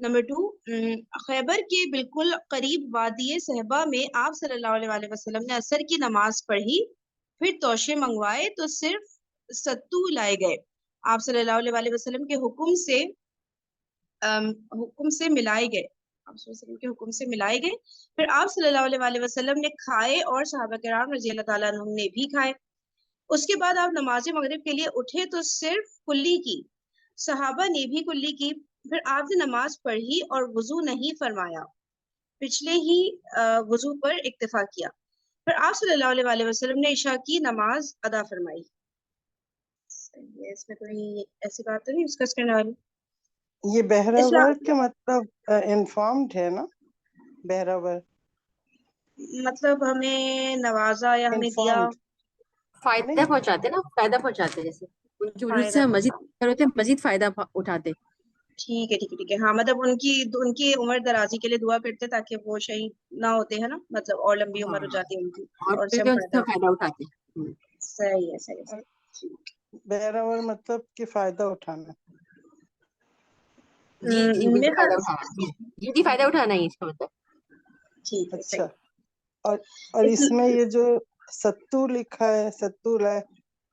Number 2، خیبر کے بالکل قریب وادی صحبہ میں آپ صلی اللہ علیہ وسلم نے عصر کی نماز پڑھی، پھر توشے منگوائے تو صرف ستو لائے گئے، آپ صلی اللہ علیہ وسلم کے حکم سے ملائے گئے، آپ صلی اللہ علیہ وسلم کے حکم سے ملائے گئے، پھر آپ صلی اللہ علیہ وسلم نے کھائے اور صحابہ کرام رضی اللہ تعالیٰ عنہم نے بھی کھائے۔ اس کے بعد آپ نماز مغرب کے لیے اٹھے تو صرف کلی کی، صحابہ نے بھی کلی کی، پھر آپ نے نماز پڑھی اور وضو نہیں فرمایا، پچھلے ہی وضو پر اکتفا کیا، پھر آپ صلی اللہ علیہ وسلم نے عشاء کی نماز ادا فرمائی۔ اس میں کوئی ایسی بات تو نہیں ڈسکس کرنے والی؟ یہ بہراور کے مطلب انفارمڈ ہے نا، بہراور مطلب ہمیں نوازا یا ہمیں دیا، فائدہ پہنچاتے نا، فائدہ پہنچاتے، جیسے ان کی وجود سے مزید ہوتے ہیں، مزید فائدہ اٹھاتے۔ ٹھیک ہے ٹھیک ہے ٹھیک ہے، ہاں مطلب ان کی عمر درازی کے لیے دعا کرتے تاکہ وہ شہید نہ ہوتے ہیں نا، مطلب اور لمبی عمر ہو جاتی ہے ان کی، اور سے فائدہ اٹھاتے۔ صحیح ہے صحیح ہے۔ بہراور مطلب کہ فائدہ اٹھانا، جی فائدہ اٹھانا ہی اس کا مطلب۔ ٹھیک ہے اچھا، صحیح۔ اور اس میں یہ جو ستو لکھا ہے، ستو ہے،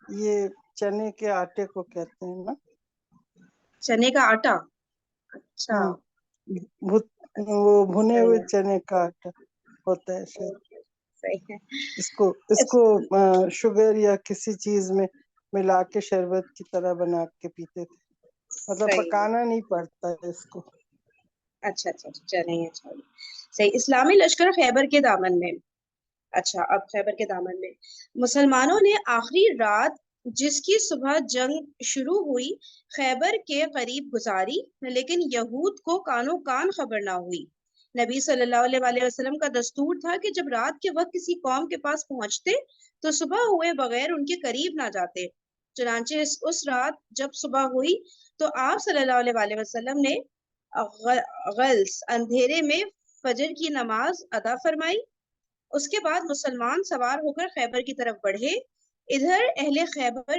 یہ چنے کے آٹے کو کہتے ہیں نا؟ چنے کا آٹا، اچھا وہ بھنے ہوئے چنے کا آٹا ہوتا ہے شاید، صحیح ہے۔ اس کو شوگر یا کسی چیز میں ملا کے شربت کی طرح بنا کے پیتے تھے، مطلب پکانا نہیں پڑتا ہے اس کو۔ اچھا اچھا چلیں، اچھا صحیح۔ اسلامی لشکر خیبر کے دامن میں، اچھا اب خیبر کے دامن میں مسلمانوں نے آخری رات جس کی صبح جنگ شروع ہوئی خیبر کے قریب گزاری، لیکن یہود کو کانوں کان خبر نہ ہوئی۔ نبی صلی اللہ علیہ وسلم کا دستور تھا کہ جب رات کے وقت کسی قوم کے پاس پہنچتے تو صبح ہوئے بغیر ان کے قریب نہ جاتے، چنانچہ اس رات جب صبح ہوئی تو آپ صلی اللہ علیہ وسلم نے غلس اندھیرے میں فجر کی نماز ادا فرمائی۔ اس کے بعد مسلمان سوار ہو کر خیبر کی طرف بڑھے، ادھر اہل خیبر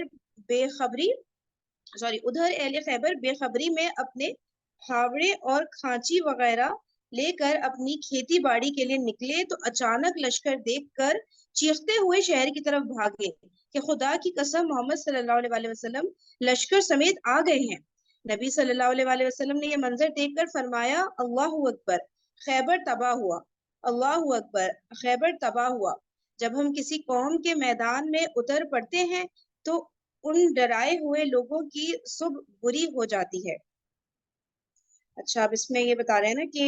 بے خبری میں اپنے ہاوڑے اور کھانچی وغیرہ لے کر اپنی کھیتی باڑی کے لیے نکلے تو اچانک لشکر دیکھ کر چیختے ہوئے شہر کی طرف بھاگے کہ خدا کی قسم محمد صلی اللہ علیہ وسلم لشکر سمیت آ گئے ہیں۔ نبی صلی اللہ علیہ وسلم نے یہ منظر دیکھ کر فرمایا اللہ اکبر، خیبر تباہ ہوا، اللہ اکبر، خیبر تباہ ہوا۔ جب ہم کسی قوم کے میدان میں اتر پڑتے ہیں تو ان ڈرائے ہوئے لوگوں کی صبح بری ہو جاتی ہے۔ اچھا اب اس میں یہ بتا رہے ہیں نا کہ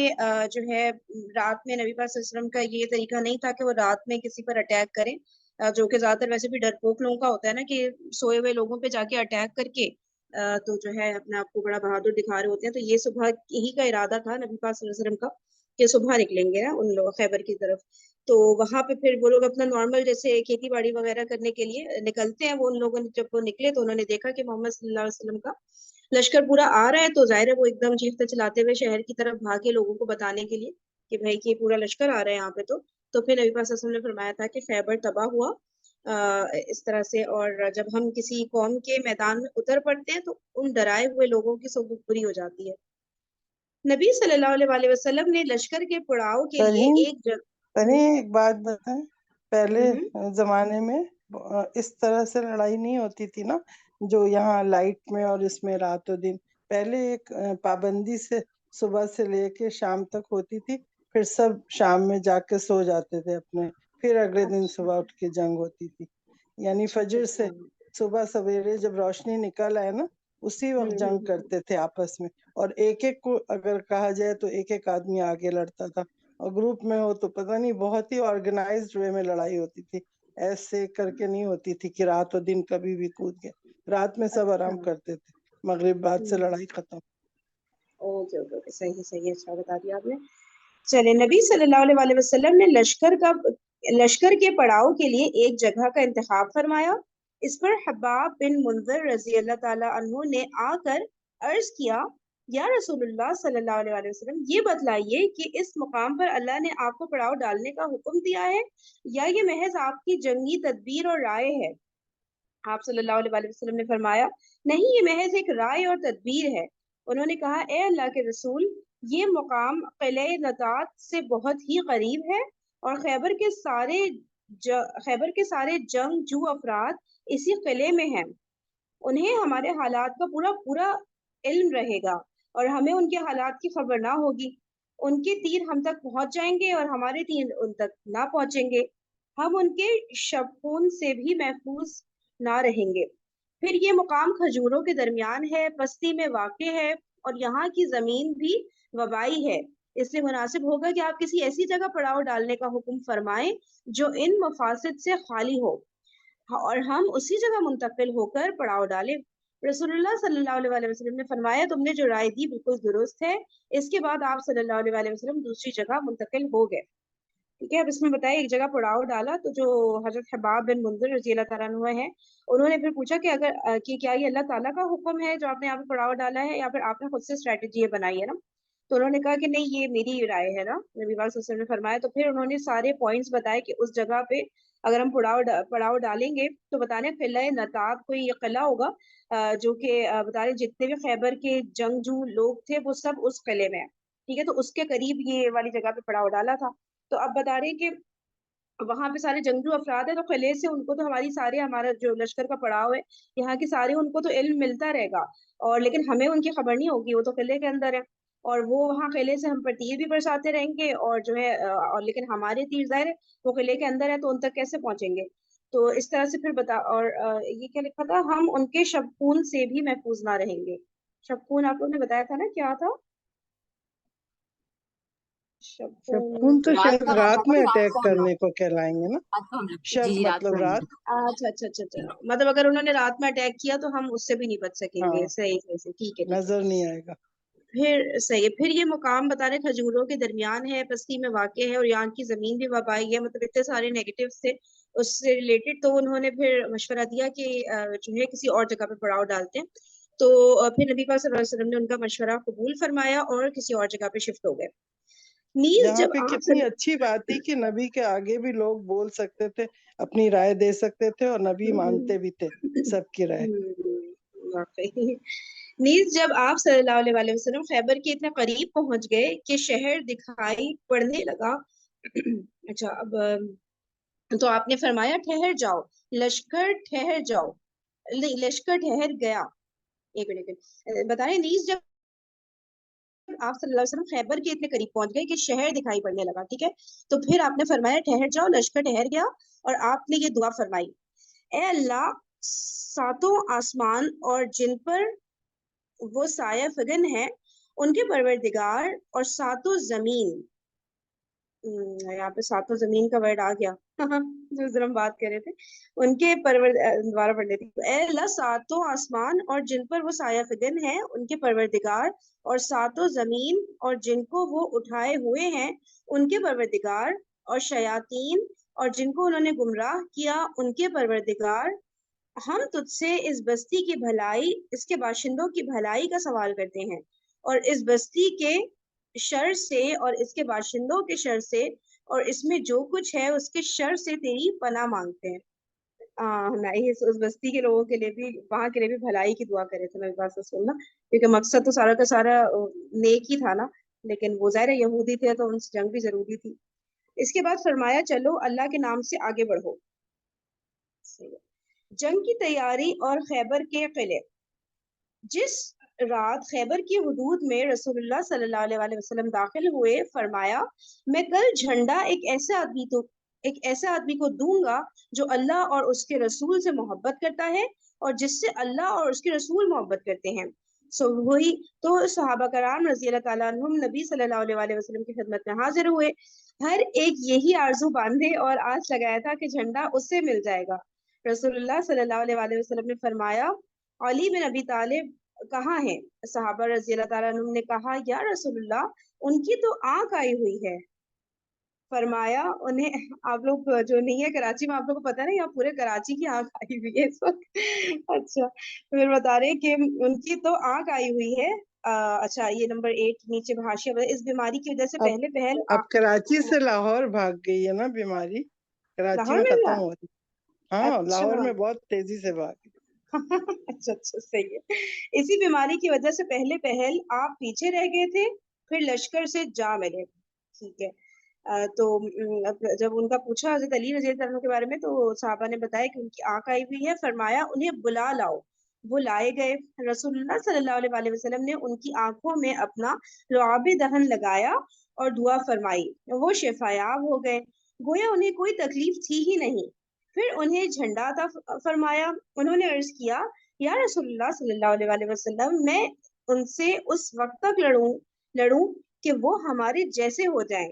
جو ہے رات میں نبی پاک صلی اللہ علیہ وسلم کا یہ طریقہ نہیں تھا کہ وہ رات میں کسی پر اٹیک کریں، جو کہ زیادہ تر ویسے بھی ڈرپوک لوگوں کا ہوتا ہے نا کہ سوئے ہوئے لوگوں پہ جا کے اٹیک کر کے تو جو ہے اپنے آپ کو بڑا بہادر دکھا رہے ہوتے ہیں۔ تو یہ صبح ہی کا ارادہ تھا نبی پاک صلی اللہ علیہ وسلم کا کہ صبح نکلیں گے نا ان لوگ خیبر کی طرف، تو وہاں پہ پھر وہ لوگ اپنا نارمل جیسے کھیتی باڑی وغیرہ کرنے کے لیے نکلتے ہیں۔ وہ ان لوگوں نے جب وہ نکلے تو انہوں نے دیکھا کہ محمد صلی اللہ علیہ وسلم کا لشکر پورا آ رہا ہے، تو ظاہر ہے وہ ایک دم چیختے چلاتے ہوئے شہر کی طرف بھاگے لوگوں کو بتانے کے لیے کہ بھائی کہ پورا لشکر آ رہا ہے یہاں پہ۔ تو پھر نبی پاک صلی اللہ علیہ وسلم نے فرمایا تھا کہ خیبر تباہ ہوا اس طرح سے، اور جب ہم کسی قوم کے میدان میں اتر پڑتے ہیں تو ان ڈرائے ہوئے لوگوں کی صبح بری ہو جاتی ہے۔ نبی صلی اللہ علیہ وسلم نے لشکر کے پڑاؤ کے لیے ایک بات بتائیں، پہلے زمانے میں اس طرح سے لڑائی نہیں ہوتی تھی نا، جو یہاں لائٹ میں اور اس میں رات و دن، پہلے ایک پابندی سے صبح سے لے کے شام تک ہوتی تھی، پھر سب شام میں جا کے سو جاتے تھے اپنے، پھر اگلے دن صبح اٹھ کے جنگ ہوتی تھی، یعنی فجر سے صبح سویرے جب روشنی نکل آئے نا اسی وقت جنگ کرتے تھے آپس میں، اور ایک ایک کو اگر کہا جائے تو ایک ایک آدمی آگے لڑتا تھا، اور گروپ میں ہو تو پتہ نہیں بہت ہی آرگنائزڈ وے میں لڑائی ہوتی تھی، ایسے کر کے نہیں ہوتی تھی کہ رات و دن کبھی بھی کود گئے، رات میں سب آرام کرتے تھے، مغرب بعد سے لڑائی ختم۔ اوکے اوکے اوکے، صحیح صحیح، اچھا بتا دیا آپ نے۔ چلے، نبی صلی اللہ علیہ وسلم نے لشکر کے پڑاؤ کے لیے ایک جگہ کا انتخاب فرمایا۔ اس پر حباب بن منذر رضی اللہ تعالی عنہ نے آ کر عرض کیا یا رسول اللہ صلی اللہ علیہ وسلم، یہ بتلائیے کہ اس مقام پر اللہ نے آپ کو پڑاؤ ڈالنے کا حکم دیا ہے یا یہ محض آپ کی جنگی تدبیر اور رائے ہے؟ آپ صلی اللہ علیہ وسلم نے فرمایا نہیں، یہ محض ایک رائے اور تدبیر ہے۔ انہوں نے کہا اے اللہ کے رسول، یہ مقام قلعہ لداد سے بہت ہی قریب ہے اور خیبر کے سارے جنگجو افراد اسی قلعے میں ہیں. انہیں ہمارے حالات کا پورا علم رہے گا اور ہمیں ان کے حالات کی خبر نہ ہوگی. ان کے تیر ہم تک پہنچ جائیں گے اور ہمارے تیر ان تک نہ پہنچیں گے. ہم ان کے شبخون سے بھی محفوظ نہ رہیں گے. پھر یہ مقام کھجوروں کے درمیان ہے، پستی میں واقع ہے اور یہاں کی زمین بھی وبائی ہے. اس لیے مناسب ہوگا کہ آپ کسی ایسی جگہ پڑاؤ ڈالنے کا حکم فرمائیں جو ان مفاسد سے خالی ہو اور ہم اسی جگہ منتقل ہو کر پڑاؤ ڈالیں. رسول اللہ صلی اللہ علیہ وسلم نے فرمایا تم نے جو رائے دی بالکل درست ہے. اس کے بعد آپ صلی اللہ علیہ وسلم دوسری جگہ منتقل ہو گئے. ٹھیک ہے. اب اس میں بتایا ایک جگہ پڑاؤ ڈالا تو جو حضرت حباب بن منذر رضی اللہ تعالیٰ عنہ ہیں انہوں نے پھر پوچھا کہ کیا یہ اللہ تعالیٰ کا حکم ہے جو آپ نے یہاں پہ پڑاؤ ڈالا ہے یا پھر آپ نے خود سے اسٹریٹجی یہ بنائی ہے نا. تو انہوں نے کہا کہ نہیں یہ میری رائے ہے نا. نبی پاک صلی اللہ علیہ وسلم نے فرمایا تو پھر انہوں نے سارے پوائنٹس بتائے کہ اس جگہ پہ اگر ہم پڑاؤ ڈالیں گے تو بتانے قلعہ نتاد کوئی یہ قلعہ ہوگا جو کہ بتا رہے جتنے بھی خیبر کے جنگجو لوگ تھے وہ سب اس قلعے میں ہیں. ٹھیک ہے. تو اس کے قریب یہ والی جگہ پہ پڑاؤ ڈالا تھا. تو اب بتا رہے کہ وہاں پہ سارے جنگجو افراد ہیں تو قلعے سے ان کو تو ہمارا جو لشکر کا پڑاؤ ہے یہاں کے سارے ان کو تو علم ملتا رہے گا اور لیکن ہمیں ان کی خبر نہیں ہوگی. وہ تو قلعے کے اندر ہے اور وہ وہاں قلعے سے ہم پر تیر بھی برساتے رہیں گے اور جو ہے اور لیکن ہمارے تیر ظاہر ہے وہ قلعے کے اندر ہے تو ان تک کیسے پہنچیں گے. تو اس طرح سے پھر بتا اور یہ کیا لکھا تھا ہم ان کے شبخون سے بھی محفوظ نہ رہیں گے. شبخون آپ لوگوں نے بتایا تھا نا کیا تھا شبخون تو رات شاید کا رات میں رات اٹیک کو کرنے کو کہلائیں گے نا. رات کو ہم لوگ شب جی رات مطلب کو رات. اچھا مطلب اگر انہوں نے رات میں اٹیک کیا تو ہم اس سے بھی نہیں بچ سکیں گے. ہاں صحیح سے. ٹھیک ہے. نظر نہیں آئے گا. پھر صحیح ہے. پھر یہ مقام بتا رہے کھجوروں کے درمیان ہے، پستی میں واقع ہے اور یہاں کی زمین بھی وبائی ہے. مطلب اتنے سارے نیگیٹو تھے اس سے ریلیٹڈ. تو انہوں نے پھر مشورہ دیا کہ جو ہے کسی اور جگہ پہ پڑاؤ ڈالتے ہیں. تو پھر نبی پاک صلی اللہ علیہ وسلم نے ان کا مشورہ قبول فرمایا اور کسی اور جگہ پہ شفٹ ہو گئے. نیز یہاں جب پہ آپ کتنی اچھی بات تھی کہ نبی کے آگے بھی لوگ بول سکتے تھے، اپنی رائے دے سکتے تھے اور نبی مانتے بھی تھے سب کی رائے. واقعی نیز جب آپ صلی اللہ علیہ وسلم خیبر کے اتنے قریب پہنچ گئے کہ شہر دکھائی پڑنے لگا. اچھا اب تو آپ نے فرمایا ٹھہر جاؤ، لشکر ٹھہر جاؤ. نہیں، لشکر ٹھہر گیا. ایک منٹ بتائیں. نیز جب آپ صلی اللہ علیہ وسلم خیبر کے اتنے قریب پہنچ گئے کہ شہر دکھائی پڑنے لگا. ٹھیک ہے. تو پھر آپ نے فرمایا ٹھہر جاؤ، لشکر ٹھہر گیا اور آپ نے یہ دعا فرمائی اے اللہ ساتوں آسمان اور جن پر وہ سایہ فگن ہے ان کے پروردگار اور ساتوں زمین. یہاں پہ ساتوں زمین کا ورڈ آ گیا جو ہم بات کر رہے تھے ان کے دوبارہ پڑھ لیتی. اے اللہ ساتوں آسمان اور جن پر وہ سایہ فگن ہے ان کے پروردگار اور ساتوں زمین اور جن کو وہ اٹھائے ہوئے ہیں ان کے پروردگار اور شیاطین اور جن کو انہوں نے گمراہ کیا ان کے پروردگار. ہم تجھ سے اس بستی کی بھلائی، اس کے باشندوں کی بھلائی کا سوال کرتے ہیں اور اس بستی کے شر سے اور اس کے باشندوں کے شر سے اور اس میں جو کچھ ہے اس کے شر سے تیری پناہ مانگتے ہیں. اس بستی کے لوگوں کے لیے بھی وہاں کے لیے بھی بھلائی کی دعا کرے تھے. میری بات سے سننا کیونکہ مقصد تو سارا کا سارا نیک ہی تھا نا، لیکن وہ ظاہر یہودی تھے تو ان سے جنگ بھی ضروری تھی. اس کے بعد فرمایا چلو اللہ کے نام سے آگے بڑھو. جنگ کی تیاری اور خیبر کے قلعے. جس رات خیبر کی حدود میں رسول اللہ صلی اللہ علیہ وسلم داخل ہوئے فرمایا میں کل جھنڈا ایک ایسے آدمی کو دوں گا جو اللہ اور اس کے رسول سے محبت کرتا ہے اور جس سے اللہ اور اس کے رسول محبت کرتے ہیں. وہی تو صحابہ کرام رضی اللہ تعالیٰ عنہم نبی صلی اللہ علیہ وسلم کی خدمت میں حاضر ہوئے. ہر ایک یہی آرزو باندھے اور آس لگایا تھا کہ جھنڈا اس سے مل جائے گا. رسول اللہ صلی اللہ علیہ وسلم نے فرمایا علی بن ابی طالب کہاں ہے؟ صحابہ رضی اللہ تعالیٰ عنہ نے کہا یا رسول اللہ ان کی تو آنکھ آئی ہوئی ہے. فرمایا انہیں آپ لوگ جو نہیں ہے کراچی میں آپ لوگ کو پتا ہے نا یہاں پورے کراچی کی آنکھ آئی ہوئی ہے اس وقت. اچھا پھر بتا رہے کہ ان کی تو آنکھ آئی ہوئی ہے. اچھا یہ نمبر 8 نیچے بھاشیہ اس بیماری کی وجہ سے اب کراچی سے لاہور بھاگ گئی ہے نا بیماری، کراچی میں ختم ہو رہی. ہاں لاہور میں بہت تیزی سے بھاگ گئی. اچھا صحیح ہے. اسی بیماری کی وجہ سے پہلے آپ پیچھے رہ گئے تھے پھر لشکر سے جا ملے. ٹھیک ہے. تو جب ان کا پوچھا حضرت علی رضی اللہ عنہ کے بارے میں تو صحابہ نے بتایا کہ ان کی آنکھ آئی ہوئی ہے. فرمایا انہیں بلا لاؤ. وہ لائے گئے. رسول اللہ صلی اللہ علیہ وسلم نے ان کی آنکھوں میں اپنا لعاب دہن لگایا اور دعا فرمائی. وہ شفایاب ہو گئے. گویا انہیں کوئی تکلیف تھی ہی نہیں. پھر انہیں جھنڈا عطا فرمایا. انہوں نے عرض کیا یا رسول اللہ صلی اللہ علیہ وسلم میں ان سے اس وقت تک لڑوں کہ وہ ہمارے جیسے ہو جائیں.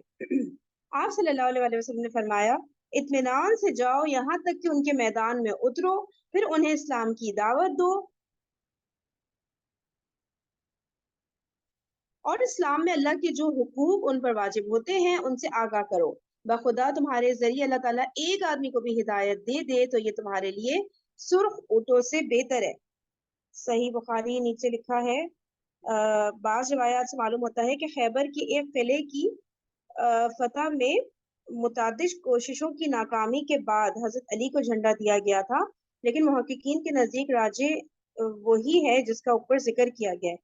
آپ صلی اللہ علیہ وسلم نے فرمایا اطمینان سے جاؤ یہاں تک کہ ان کے میدان میں اترو. پھر انہیں اسلام کی دعوت دو اور اسلام میں اللہ کے جو حقوق ان پر واجب ہوتے ہیں ان سے آگاہ کرو. بخدا تمہارے ذریعے اللہ تعالیٰ ایک آدمی کو بھی ہدایت دے دے تو یہ تمہارے لیے سرخ اونٹوں سے بہتر ہے. صحیح بخاری. نیچے لکھا ہے بعض روایات سے معلوم ہوتا ہے کہ خیبر کی ایک قلعے کی فتح میں متعدد کوششوں کی ناکامی کے بعد حضرت علی کو جھنڈا دیا گیا تھا. لیکن محققین کے نزدیک راجے وہی ہے جس کا اوپر ذکر کیا گیا ہے.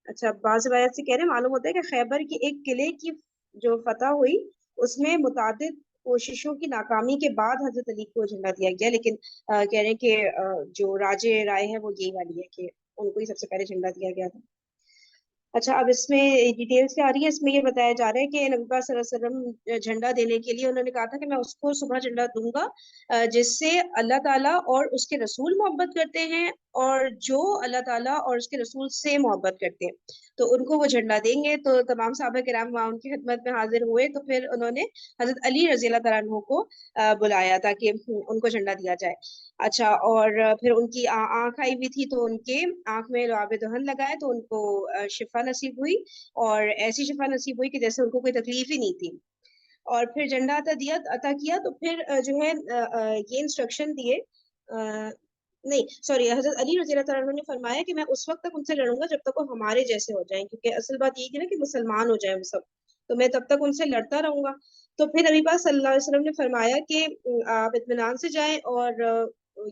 اچھا بعض روایت سے کہہ رہے ہیں معلوم ہوتا ہے کہ خیبر کی ایک قلعے کی جو فتح ہوئی اس میں متعدد کوششوں کی ناکامی کے بعد حضرت علی کو جھنڈا دیا گیا. لیکن کہہ رہے ہیں کہ جو راجے رائے ہے وہ یہی والی ہے کہ ان کو ہی سب سے پہلے جھنڈا دیا گیا تھا. اچھا اب اس میں ڈیٹیلز کیا آ رہی ہے. اس میں یہ بتایا جا رہا ہے کہ نبی پاک صلی اللہ علیہ وسلم جھنڈا دینے کے لیے انہوں نے کہا تھا کہ میں اس کو صبح جھنڈا دوں گا جس سے اللہ تعالیٰ اور اس کے رسول محبت کرتے ہیں اور جو اللہ تعالیٰ اور اس کے رسول سے محبت کرتے ہیں تو ان کو وہ جھنڈا دیں گے. تو تمام صحابہ کرام وہاں ان کی خدمت میں حاضر ہوئے. تو پھر انہوں نے حضرت علی رضی اللہ تعالیٰ عنہ کو بلایا تاکہ ان کو جھنڈا دیا جائے. اچھا اور پھر ان کی آنکھ آئی ہوئی تھی تو ان کے آنکھ میں لعاب دہن لگائے تو ان کو شفا نصیب ہوئی اور ایسی شفا نصیب ہوئی کہ جیسے ان کو کوئی تکلیف ہی نہیں تھی. اور پھر جھنڈا عطا کیا تو پھر جو ہے یہ انسٹرکشن دیے نہیں سوری حضرت علی رضی اللہ تعالیٰ عنہ نے فرمایا کہ میں اس وقت تک ان سے لڑوں گا جب تک وہ ہمارے جیسے ہو جائیں کیونکہ اصل بات یہ ہے نا کہ مسلمان ہو جائیں وہ سب تو میں تب تک ان سے لڑتا رہوں گا. تو پھر نبی پاک صلی اللہ علیہ وسلم نے فرمایا کہ آپ اطمینان سے جائیں اور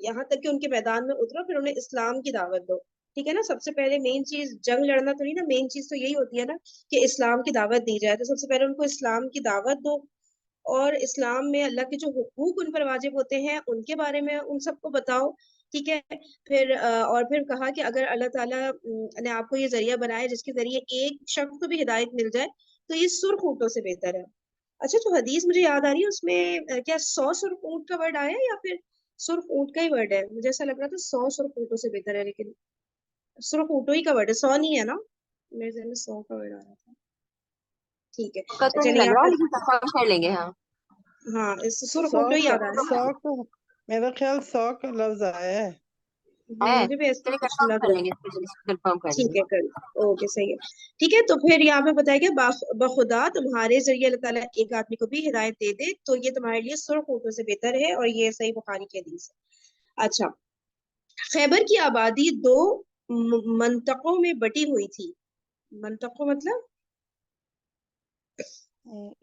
یہاں تک کہ ان کے میدان میں اترو پھر انہیں اسلام کی دعوت دو. ٹھیک ہے نا. سب سے پہلے مین چیز جنگ لڑنا تو نہیں نا. مین چیز تو یہی ہوتی ہے نا کہ اسلام کی دعوت دی جائے. تو سب سے پہلے ان کو اسلام کی دعوت دو اور اسلام میں اللہ کے جو حقوق ان پر واجب ہوتے ہیں ان کے بارے میں ان سب کو بتاؤ. ٹھیک ہے. پھر اور پھر کہا کہ اگر اللہ تعالیٰ نے آپ کو یہ ذریعہ بنایا جس کے ذریعے ایک شخص کو بھی ہدایت مل جائے تو یہ سرخ اونٹوں سے بہتر ہے. اچھا جو حدیث مجھے یاد آ رہی ہے اس میں کیا 100 سرخ اونٹ کا ورڈ آیا یا پھر سرخ اونٹ کا ہی ورڈ ہے؟ مجھے ایسا لگ رہا تھا 100 سرخ اونٹوں سے بہتر ہے لیکن سرخ اونٹوں ہی کا ورڈ ہے 100 نہیں ہے نا. میرے ذہن میں 100 کا ورڈ آ رہا تھا. ٹھیک ہے. کا تو نہیں چلیے لگ یہاں رہا پر لیکن کنفرم کر لیں گے. ہاں ہاں سرخ 100 اونٹوں ہی کا یاد آ رہا ہے. 100 کا میرا خیال 100 کا لفظ آیا ہے. مجھے بھی ایسا چلیے کچھ کنفرم لگ کر رہا لیں ہے. گے کنفرم کر لیں ٹھیک گے. ہے کل اوکے صحیح ہے. ٹھیک ہے. تو پھر یہاں پہ بتایا گیا بخدا تمہارے ذریعے اللہ تعالیٰ ایک آدمی کو بھی ہدایت دے دے تو یہ تمہارے لیے سرخ اونٹوں سے بہتر ہے اور یہ صحیح بخاری کی حدیث ہے. اچھا خیبر کی آبادی 2 منطقوں میں بٹی ہوئی تھی. منطقوں مطلب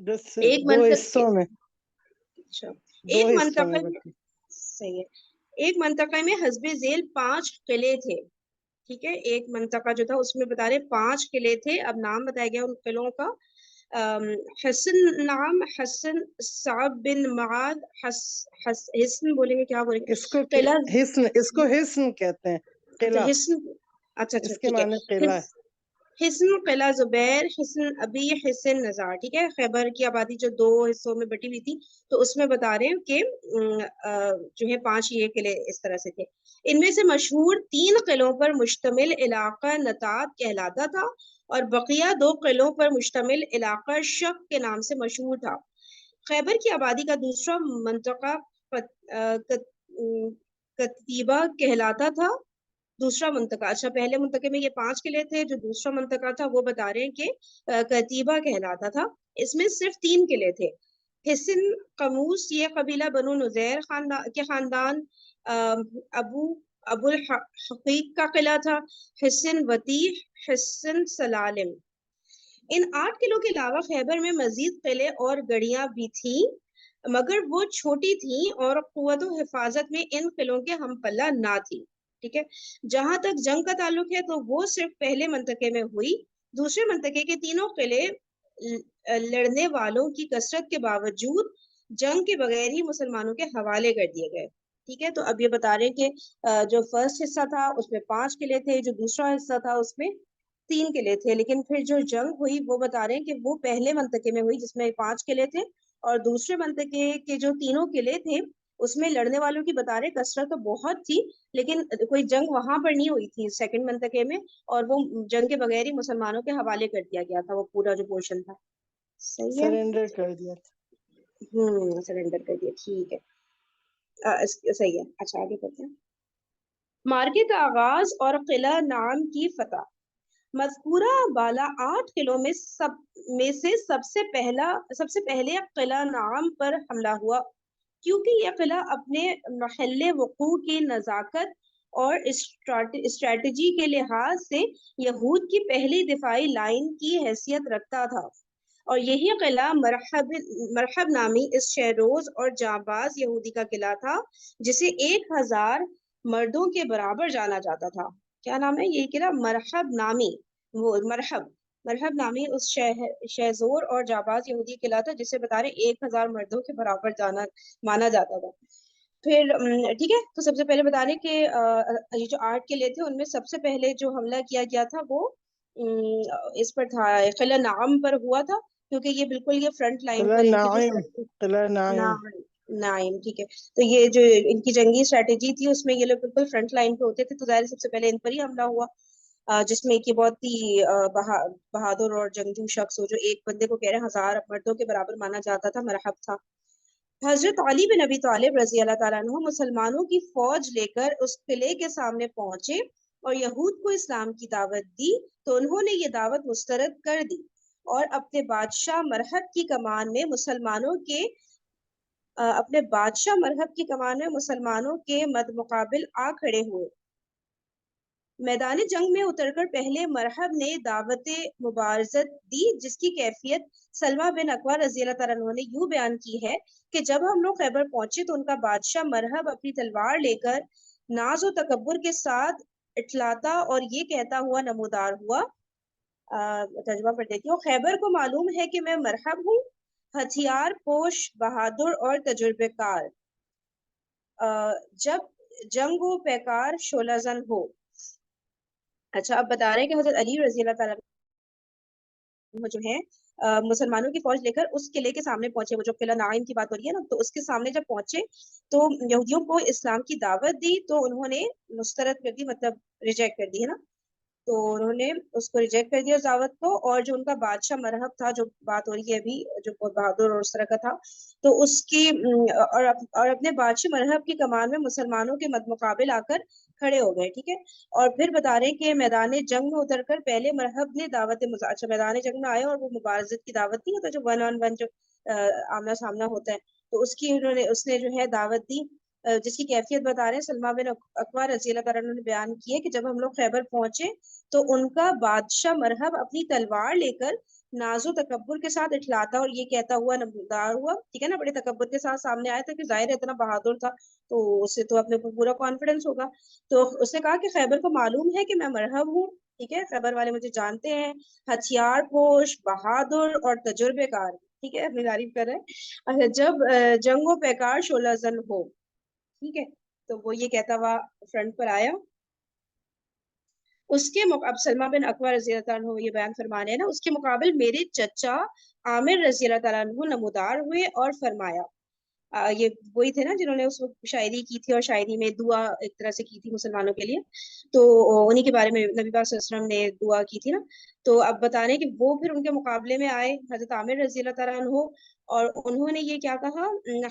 جس ایک 2 منطقے حصوں میں اچھا 2 ایک حصوں میں منطقے میں بٹی. صحیح ہے. ایک منطقے میں حسب ذیل 5 قلعے تھے. ٹھیک ہے. ایک منطقہ جو تھا اس میں بتا رہے 5 قلعے تھے. اب نام بتایا گیا ان قلعوں کا. حسن نام حسن صعب بن معاذ حسن بولیں گے کیا بولیں گے اس کو قلعہ حسن کہتے ہیں. اچھا قلعہ حسن اچھا اس کے ٹھیک معنی قلعہ ہے. ہے. حسن قلعہ زبیر حسن ابی حسن نزار. ٹھیک ہے. خیبر کی آبادی جو 2 حصوں میں بٹی ہوئی تھی تو اس میں بتا رہے ہیں کہ جو ہے 5 یہ قلعے اس طرح سے تھے. ان میں سے مشہور 3 قلعوں پر مشتمل علاقہ نطات کہلاتا تھا اور بقیہ 2 قلعوں پر مشتمل علاقہ شق کے نام سے مشہور تھا. خیبر کی آبادی کا دوسرا منطقہ کتیبہ کہلاتا تھا. دوسرا منطقہ اچھا پہلے منطقے میں یہ 5 قلعے تھے. جو دوسرا منطقہ تھا وہ بتا رہے ہیں کہ کتیبہ کہلاتا تھا. اس میں صرف 3 قلعے تھے. حسن قموس یہ قبیلہ بنو نذیر کے خاندان ابو الحقیق کا قلعہ تھا. حسن وطیح حسن سلالم. ان 8 قلعوں کے علاوہ خیبر میں مزید قلعے اور گڑیاں بھی تھیں مگر وہ چھوٹی تھیں اور قوت و حفاظت میں ان قلعوں کے ہم پلہ نہ تھی. ٹھیک ہے. جہاں تک جنگ کا تعلق ہے تو وہ صرف پہلے منطقے میں ہوئی دوسرے منطقے کے تینوں قلعے لڑنے والوں کی کثرت کے باوجود جنگ کے بغیر ہی مسلمانوں کے حوالے کر دیے گئے. ٹھیک ہے, تو اب یہ بتا رہے کہ جو فرسٹ حصہ تھا اس میں 5 قلعے تھے, جو دوسرا حصہ تھا اس میں 3 قلعے تھے, لیکن پھر جو جنگ ہوئی وہ بتا رہے ہیں کہ وہ پہلے منطقے میں ہوئی جس میں 5 قلعے تھے, اور دوسرے منطقے کے جو تینوں قلعے تھے اس میں لڑنے والوں کی بتا رہے کثرت تو بہت تھی, لیکن کوئی جنگ وہاں پر نہیں ہوئی تھی سیکنڈ منطقے میں, اور وہ جنگ کے بغیر ہی مسلمانوں کے حوالے کر دیا گیا تھا وہ پورا جو پورشن تھا. صحیح ہے, سرنڈر کر دیا تھا. سرنڈر کر دیا. ٹھیک ہے, صحیح ہے. اچھا آگے بڑھتے ہیں. مارکے کا آغاز اور قلعہ نام کی فتح. مذکورہ بالا 8 قلعوں میں سے سب سے پہلے قلعہ نام پر حملہ ہوا, کیونکہ یہ قلعہ اپنے محل وقوع کی نزاکت اور اسٹریٹجی کے لحاظ سے یہود کی پہلی دفاعی لائن کی حیثیت رکھتا تھا, اور یہی قلعہ مرحب نامی اس شہروز اور جانباز یہودی کا قلعہ تھا جسے 1000 مردوں کے برابر جانا جاتا تھا. کیا نام ہے یہ قلعہ؟ مرحب نامی, وہ مرحب نامی اس شہزور اور جانباز یہودی قلعہ تھا جسے بتا رہے 1000 مردوں کے برابر مانا جاتا تھا. پھر ٹھیک ہے, تو سب سے پہلے بتا رہے کہ یہ جو 8 قلعے تھے ان میں سب سے پہلے جو حملہ کیا گیا تھا وہ اس پر تھا, قلعہ نعم پر ہوا تھا, کیونکہ یہ بالکل یہ فرنٹ لائن پر ان کی قلعہ نائم. ٹھیک ہے, تو یہ جو ان کی جنگی اسٹریٹجی تھی اس میں یہ لوگ بالکل فرنٹ لائن پہ ہوتے تھے, تو ظاہر سب سے پہلے ان پر ہی حملہ ہوا, جس میں کہ بہت ہی بہادر اور جنگجو شخص ہو جو ایک بندے کو کہہ رہے 1000 مردوں کے برابر مانا جاتا تھا, مرحب تھا. حضرت علی بن ابی طالب رضی اللہ تعالیٰ عنہ مسلمانوں کی فوج لے کر اس قلعے کے سامنے پہنچے اور یہود کو اسلام کی دعوت دی, تو انہوں نے یہ دعوت مسترد کر دی اور اپنے بادشاہ مرحب کی کمان میں مسلمانوں کے مد مقابل آ کھڑے ہوئے. میدان جنگ میں اتر کر پہلے مرحب نے دعوت مبارزت دی, جس کی کیفیت سلمہ بن اکوع رضی اللہ تعالیٰ عنہ نے یوں بیان کی ہے کہ جب ہم لوگ خیبر پہنچے تو ان کا بادشاہ مرحب اپنی تلوار لے کر ناز و تکبر کے ساتھ اٹھلاتا اور یہ کہتا ہوا نمودار ہوا. ترجمہ پڑھ دیتی ہوں. خیبر کو معلوم ہے کہ میں مرحب ہوں, ہتھیار پوش, بہادر اور تجربے کار, جب جنگ و پیکار شعلہ زن ہو. اچھا, اب بتا رہے ہیں کہ حضرت علی رضی اللہ تعالیٰ جو ہے مسلمانوں کی فوج لے کر اس قلعے کے سامنے پہنچے, وہ جو قلعہ نعیم کی بات ہو رہی ہے نا, تو اس کے سامنے جب پہنچے تو یہودیوں کو اسلام کی دعوت دی, تو انہوں نے مسترد کر دی, مطلب ریجیکٹ کر دی ہے نا, تو انہوں نے اس کو ریجیکٹ کر دیا دعوت کو. اور جو ان کا بادشاہ مرحب تھا, جو بات ہو رہی ہے ابھی, جو بہت بہادر اور اس طرح کا تھا, تو اس کی اور اپنے بادشاہ مرحب کی کمان میں مسلمانوں کے مد مقابل آ کر کھڑے ہو گئے. ٹھیک ہے, اور پھر بتا رہے کہ میدان جنگ میں اتر کر پہلے مرحب نے اچھا میدان جنگ میں آئے اور وہ مبارزت کی دعوت نہیں ہوتا, جو 1 on 1 جو آمنا سامنا ہوتا ہے, تو اس نے جو ہے دعوت دی, جس کی کیفیت بتا رہے ہیں سلمہ بن اکوع رضی اللہ تعالیٰ نے بیان کی ہے کہ جب ہم لوگ خیبر پہنچے تو ان کا بادشاہ مرحب اپنی تلوار لے کر ناز و تکبر کے ساتھ اٹھلاتا اور یہ کہتا ہوا نمودار ہوا. ٹھیک ہے نا, بڑے تکبر کے ساتھ سامنے آیا تھا کہ ظاہر اتنا بہادر تھا تو اسے تو اپنے پورا کانفیڈنس ہوگا. تو اس نے کہا کہ خیبر کو معلوم ہے کہ میں مرحب ہوں, ٹھیک ہے, خیبر والے مجھے جانتے ہیں, ہتھیار پوش, بہادر اور تجربے کار. ٹھیک ہے, اپنی تعریف کر رہے ہیں. جب جنگ و پیکار شعلہ زن ہو, ٹھیک ہے, تو وہ یہ کہتا ہوا فرنٹ پر آیا. اس کے اب سلمہ بن اکوع رضی اللہ تعالیٰ عنہ یہ بیان فرمانے ہیں نا, اس کے مقابل میرے چچا عامر رضی اللہ تعالیٰ عنہ نمودار ہوئے اور فرمایا, یہ وہی تھے نا جنہوں نے اس وقت شاعری کی تھی اور شاعری میں دعا ایک طرح سے کی تھی مسلمانوں کے لیے, تو انہی کے بارے میں نبی پاک صلی اللہ علیہ وسلم نے دعا کی تھی نا. تو اب بتانے کہ وہ پھر ان کے مقابلے میں آئے حضرت عامر رضی اللہ تعالیٰ عنہ, اور انہوں نے یہ کیا کہا,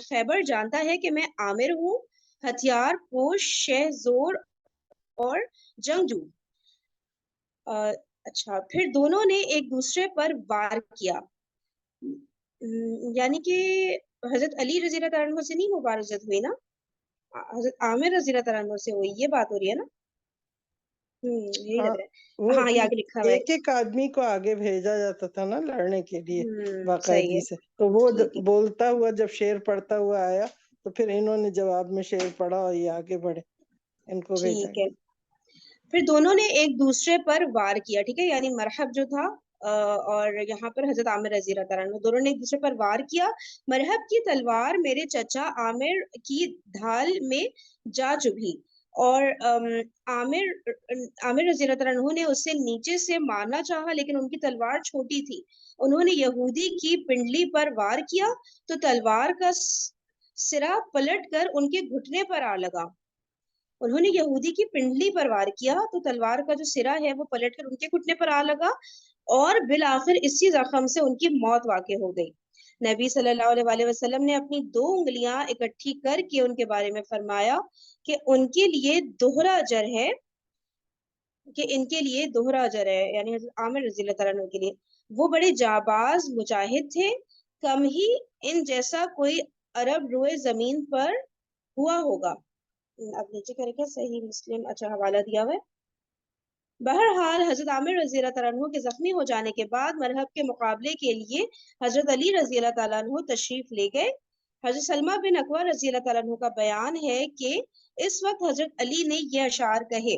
خیبر جانتا ہے کہ میں عامر ہوں, ہتھیار پوش, شہ زور اور جنگجو. اچھا, پھر دونوں نے ایک دوسرے پر وار کیا, یعنی کہ حضرت علی رضی اللہ تعالیٰ عنہ سے نہیں مبارزت ہوئی نا, حضرت عامر رضی اللہ تعالیٰ عنہ سے ہوئی, یہ بات ہو رہی ہے نا. یہی لگ رہا ہے, ہاں یہ آگے لکھا ہوا ہے. ایک آدمی کو آگے بھیجا جاتا تھا نا لڑنے کے لیے باقاعدگی سے, تو وہ بولتا ہوا جب شعر پڑھتا ہوا آیا تو پھر انہوں نے جواب میں شعر پڑھا اور یہ آگے بڑھے, ان کو بھیجا. ٹھیک ہے, پھر دونوں نے ایک دوسرے پر وار کیا، ٹھیک ہے، یعنی مرحب جو تھا اور یہاں پر حضرت عامر رضی اللہ تعالیٰ عنہ، دونوں نے ایک دوسرے پر وار کیا. مرحب کی تلوار میرے چچا عامر کی ڈھال میں جا چبھی اور عامر رضی اللہ تعالیٰ عنہ نے اسے نیچے سے مارنا چاہا، لیکن ان کی تلوار چھوٹی تھی. انہوں نے یہودی کی پنڈلی پر وار کیا تو تلوار کا سرا پلٹ کر ان کے گھٹنے پر آ لگا. انہوں نے یہودی کی پنڈلی پر وار کیا تو تلوار کا جو سرا ہے وہ پلٹ کر ان کے گھٹنے پر آ لگا اور بالآخر اسی زخم سے ان کی موت واقع ہو گئی. نبی صلی اللہ علیہ وسلم نے اپنی 2 انگلیاں اکٹھی کر کے ان کے بارے میں فرمایا کہ ان کے لیے دوہرا اجر ہے، یعنی حضرت عامر رضی اللہ تعالیٰ عنہ کے لیے. وہ بڑے جاباز مجاہد تھے، کم ہی ان جیسا کوئی عرب روئے زمین پر ہوا ہوگا. اب نیچے کرے گا صحیح مسلم، اچھا حوالہ دیا ہوا ہے. بہرحال حضرت عامر رضی اللہ تعالیٰ عنہ کے زخمی ہو جانے کے بعد مرحب کے مقابلے کے لیے حضرت علی رضی اللہ تعالیٰ عنہ تشریف لے گئے. حضرت سلمہ بن اکوع رضی اللہ تعالیٰ عنہ کا بیان ہے کہ اس وقت حضرت علی نے یہ اشعار کہے: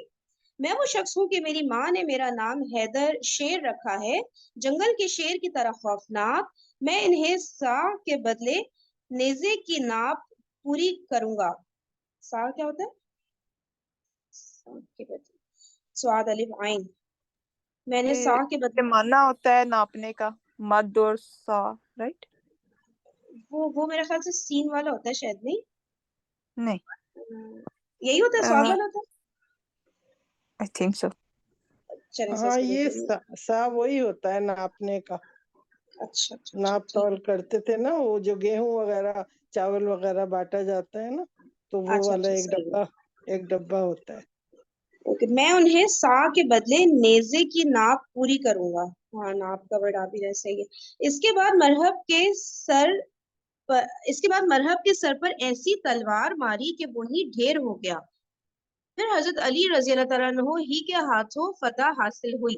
میں وہ شخص ہوں کہ میری ماں نے میرا نام حیدر شیر رکھا ہے، جنگل کے شیر کی طرح خوفناک. میں انہیں سا کے بدلے نیزے کی ناپ پوری کروں گا. سا کیا ہوتا ہے؟ سا کے بدلے سواد الف عین. میں نے سا کے بدلے مانا ہوتا ہے ناپنے کا، مد اور سا، رائٹ؟ وہ میرے خیال سے سین والا ہوتا ہے شاید. نہیں، یہی ہوتا ہے، سواد والا ہوتا ہے. I think so. چلیں ہاں یہ سا وہی ہوتا ہے ناپنے کا. اچھا ناپ تول کرتے تھے نا، وہ جو گیہوں وغیرہ چاول وغیرہ بانٹا جاتا ہے نا، تو وہ والا ایک ڈبہ ہوتا ہے. میں انہیں سا کے بدلے نیزے کی ناپ پوری کروں گا. ہاں، ناپ کا ورڈ آپ ہی جیسے ہی ہے. اس کے بعد مرحب کے سر پر ایسی تلوار ماری کہ وہی ڈھیر ہو گیا. پھر حضرت علی رضی اللہ تعالیٰ عنہ ہی کے ہاتھوں فتح حاصل ہوئی.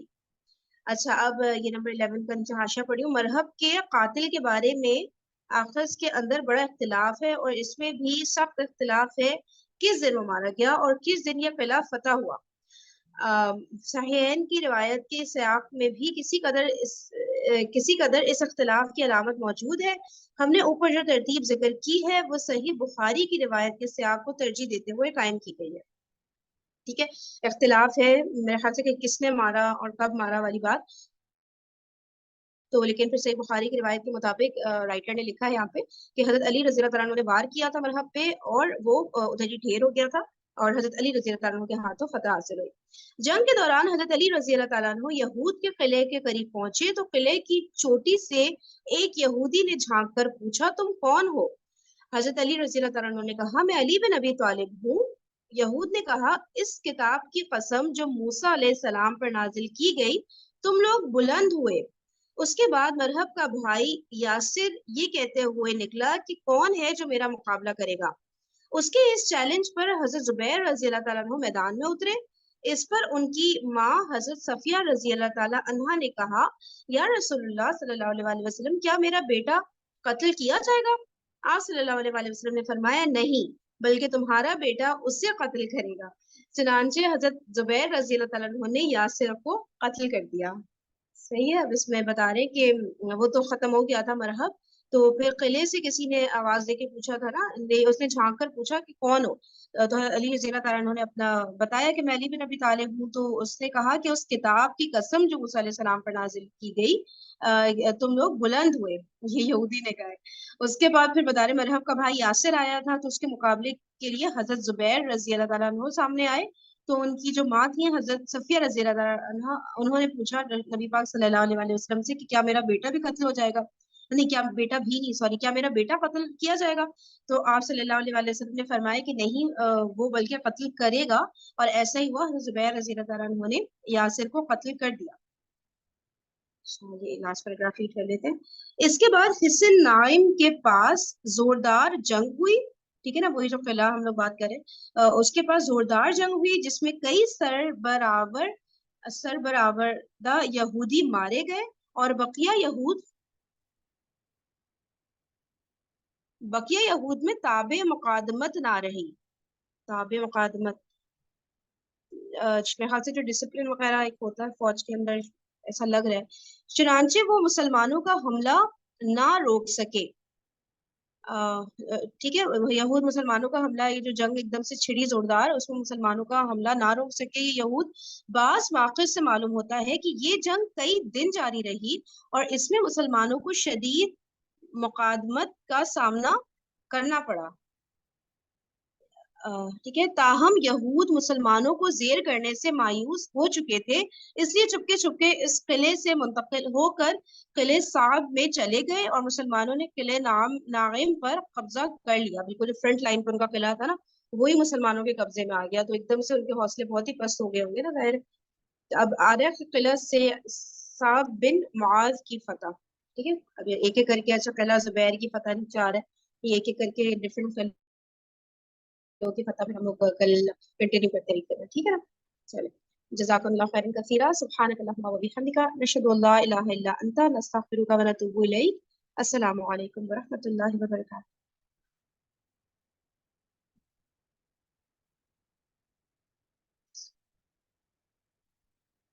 اچھا، اب یہ نمبر 11 کا نیچے حاشیہ پڑھی ہوں. مرحب کے قاتل کے بارے میں آخذ کے اندر بڑا اختلاف ہے، اور اس میں بھی سخت اختلاف ہے کس دن وہ مارا گیا اور کس دن یہ قلعہ فتح ہوا. صحیحین کی روایت کے سیاق میں بھی کسی قدر اس اختلاف کی علامت موجود ہے. ہم نے اوپر جو ترتیب ذکر کی ہے وہ صحیح بخاری کی روایت کے سیاق کو ترجیح دیتے ہوئے قائم کی گئی ہے. ٹھیک ہے، اختلاف ہے میرے خیال سے کہ کس نے مارا اور کب مارا والی بات تو، لیکن پھر صحیح بخاری کی روایت کے مطابق رائٹر نے لکھا ہے یہاں پہ کہ حضرت علی رضی اللہ تعالیٰ عنہ نے وار کیا تھا مرحب پہ اور وہ ادھر ہی ڈھیر ہو گیا تھا اور حضرت علی رضی اللہ تعالیٰ عنہ کے ہاتھوں فتح حاصل ہوئی. جنگ کے دوران حضرت علی رضی اللہ تعالیٰ عنہ یہود کے قلعے کے قریب پہنچے تو قلعے کی چوٹی سے ایک یہودی نے جھانک کر پوچھا: تم کون ہو؟ حضرت علی رضی اللہ تعالیٰ عنہ نے کہا: میں علی بن ابی طالب ہوں. یہود نے کہا: اس کتاب کی قسم جو موسیٰ علیہ السلام پر نازل کی گئی، تم لوگ بلند ہوئے. اس کے بعد مرحب کا بھائی یاسر یہ کہتے ہوئے نکلا کہ کون ہے جو میرا مقابلہ کرے گا. اس کے اس چیلنج پر حضرت زبیر رضی اللہ تعالیٰ عنہ میدان میں اترے. اس پر ان کی ماں حضرت صفیہ رضی اللہ تعالیٰ عنہ نے کہا: یا رسول اللہ صلی اللہ علیہ وسلم، کیا میرا بیٹا قتل کیا جائے گا؟ آپ صلی اللہ علیہ وسلم نے فرمایا: نہیں، بلکہ تمہارا بیٹا اس سے قتل کرے گا. چنانچہ حضرت زبیر رضی اللہ تعالیٰ عنہ نے یاسر کو قتل کر دیا. صحیح ہے. اب اس میں بتا رہے کہ وہ تو ختم ہو گیا تھا مرحب، تو پھر قلعے سے کسی نے آواز دے کے پوچھا تھا نا، اس نے جھانک کر پوچھا کہ کون ہو. تو علی رضی اللہ تعالیٰ عنہ نے اپنا بتایا کہ میں علی بن ابی طالب ہوں. تو اس نے کہا کہ اس کتاب کی قسم جو موسیٰ علیہ السلام پر نازل کی گئی، تم لوگ بلند ہوئے، یہ یہودی نے کہا. اس کے بعد پھر بتا رہے مرحب کا بھائی یاسر آیا تھا، تو اس کے مقابلے کے لیے حضرت زبیر رضی اللہ تعالیٰ عنہ سامنے آئے. تو ان کی جو ماں تھی حضرت صفیہ رضی اللہ تعالیٰ عنہ، انہوں نے پوچھا نبی پاک صلی اللہ علیہ وسلم سے کہ کیا میرا بیٹا بھی قتل ہو جائے گا؟ نہیں، کیا میرا بیٹا قتل کیا جائے گا؟ تو آپ صلی اللہ علیہ وسلم نے فرمایا کہ نہیں، وہ بلکہ قتل کرے گا. اور ایسا ہی ہوا، حضرت زبیر رضی اللہ تعالیٰ عنہ نے یاسر کو قتل کر دیا. یہ لاسٹ پیراگراف ریڈ کر لیتے ہیں. اس کے بعد حصن نائم کے پاس زوردار جنگ ہوئی. ٹھیک ہے نا، وہی جو قلعہ ہم لوگ بات کریں، اس کے پاس زوردار جنگ ہوئی جس میں کئی سربراوردہ یہودی مارے گئے اور بقیہ یہود میں تابع مقادمت نہ رہی. تابع مقادمت میرے خیال سے جو ڈسپلن وغیرہ ایک ہوتا ہے فوج کے اندر ایسا لگ رہا ہے، چنانچہ وہ مسلمانوں کا حملہ نہ روک سکے. ٹھیک ہے، یہود مسلمانوں کا حملہ، یہ جو جنگ ایک دم سے چھڑی زوردار، اس میں مسلمانوں کا حملہ نہ روک سکے یہ یہود. بعض واقع سے معلوم ہوتا ہے کہ یہ جنگ کئی دن جاری رہی اور اس میں مسلمانوں کو شدید مقادمت کا سامنا کرنا پڑا. ٹھیک ہے، تاہم یہود مسلمانوں کو زیر کرنے سے مایوس ہو چکے تھے، اس لیے چپکے چپکے اس قلعے سے منتقل ہو کر قلعے صعب میں چلے گئے اور مسلمانوں نے قلعے ناغم پر قبضہ کر لیا. بالکل فرنٹ لائن پر ان کا قلعہ تھا نا، وہی مسلمانوں کے قبضے میں آ گیا، تو ایک دم سے ان کے حوصلے بہت ہی پست ہو گئے ہوں گے نا ظاہر. اب آ رہا ہے قلعہ سے صعب بن معاذ کی فتح. ٹھیک ہے، اب ایک ایک کر کے، اچھا قلعہ زبیر کی فتح نیچے آ رہا ہے، یہ ایک ایک کر کے ڈفرینٹ کی فتح پہ ہم لوگ کل کنٹینیو کرتے رہتے ہیں. ٹھیک ہے نا، چلیں. جزاک اللہ خیرا کثیرا، سبحانک اللہم و بحمدک، نشہد ان لا الہ الا انت، نستغفرک و نتوب الیک. السلام علیکم ورحمۃ اللہ وبرکاتہ.